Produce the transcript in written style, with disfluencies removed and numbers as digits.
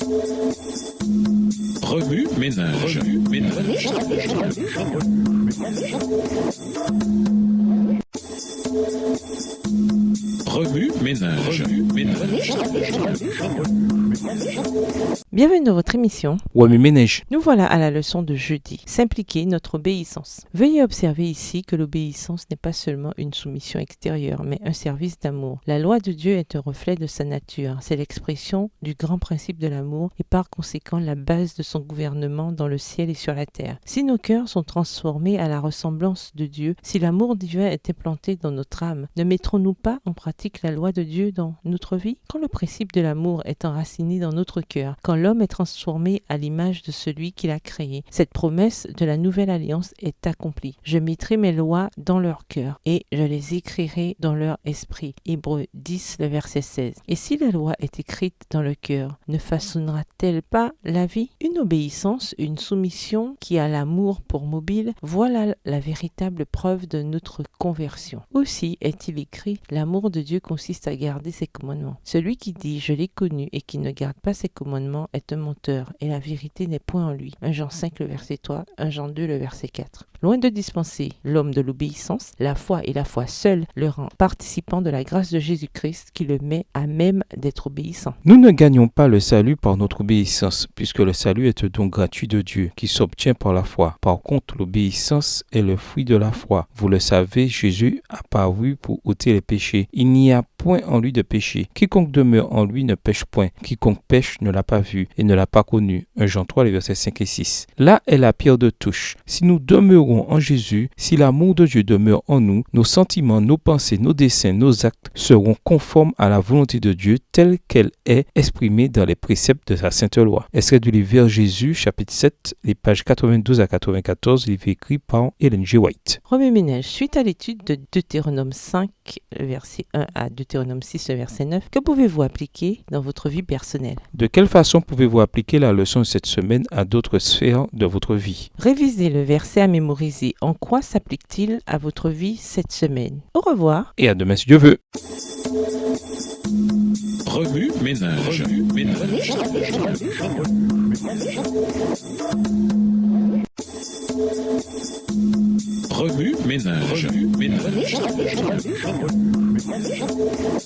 Remue ménage. Remue ménage. Bienvenue dans votre émission. Remue ménage. Nous voilà à la leçon de jeudi. S'impliquer notre obéissance. Veuillez observer ici que l'obéissance n'est pas seulement une soumission extérieure, mais un service d'amour. La loi de Dieu est un reflet de sa nature. C'est l'expression du grand principe de l'amour et par conséquent la base de son gouvernement dans le ciel et sur la terre. Si nos cœurs sont transformés à la ressemblance de Dieu, si l'amour divin est implanté dans notre âme, ne mettrons-nous pas en pratique la loi de Dieu dans notre vie? Quand le principe de l'amour est enraciné dans notre cœur, quand l'homme est transformé à l'image de celui qui l'a créé, cette promesse de la nouvelle alliance est accomplie. Je mettrai mes lois dans leur cœur et je les écrirai dans leur esprit. Hébreux 10, le verset 16. Et si la loi est écrite dans le cœur, ne façonnera-t-elle pas la vie? Une obéissance, une soumission qui a l'amour pour mobile, voilà la véritable preuve de notre conversion. Aussi est-il écrit, l'amour de Dieu consiste à garder ses commandements. Celui qui dit « je l'ai connu » et qui ne garde pas ses commandements est un menteur et la vérité n'est point en lui. 1 Jean 5, le verset 3, 1 Jean 2, le verset 4. Loin de dispenser l'homme de l'obéissance, la foi et la foi seule le rend participant de la grâce de Jésus-Christ qui le met à même d'être obéissant. Nous ne gagnons pas le salut par notre obéissance, puisque le salut est un don gratuit de Dieu qui s'obtient par la foi. Par contre, l'obéissance est le fruit de la foi. Vous le savez, Jésus a paru pour ôter les péchés. Il n'y a point en lui de péché. Quiconque demeure en lui ne pêche point. Quiconque pêche ne l'a pas vu et ne l'a pas connu. 1 Jean 3, les versets 5 et 6. Là est la pierre de touche. Si nous demeurons en Jésus, si l'amour de Dieu demeure en nous, nos sentiments, nos pensées, nos desseins, nos actes seront conformes à la volonté de Dieu telle qu'elle est exprimée dans les préceptes de sa sainte loi. Extrait du livre Vers Jésus, chapitre 7, les pages 92 à 94, livre écrit par Ellen G. White. Remue ménage. Suite à l'étude de Deutéronome 5, verset 1 à Deutéronome 6, verset 9, que pouvez-vous appliquer dans votre vie personnelle? De quelle façon pouvez-vous appliquer la leçon de cette semaine à d'autres sphères de votre vie? Révisez le verset à mémoriser. En quoi s'applique-t-il à votre vie cette semaine? Au revoir. Et à demain si Dieu veut. Remue ménage. Remue ménage.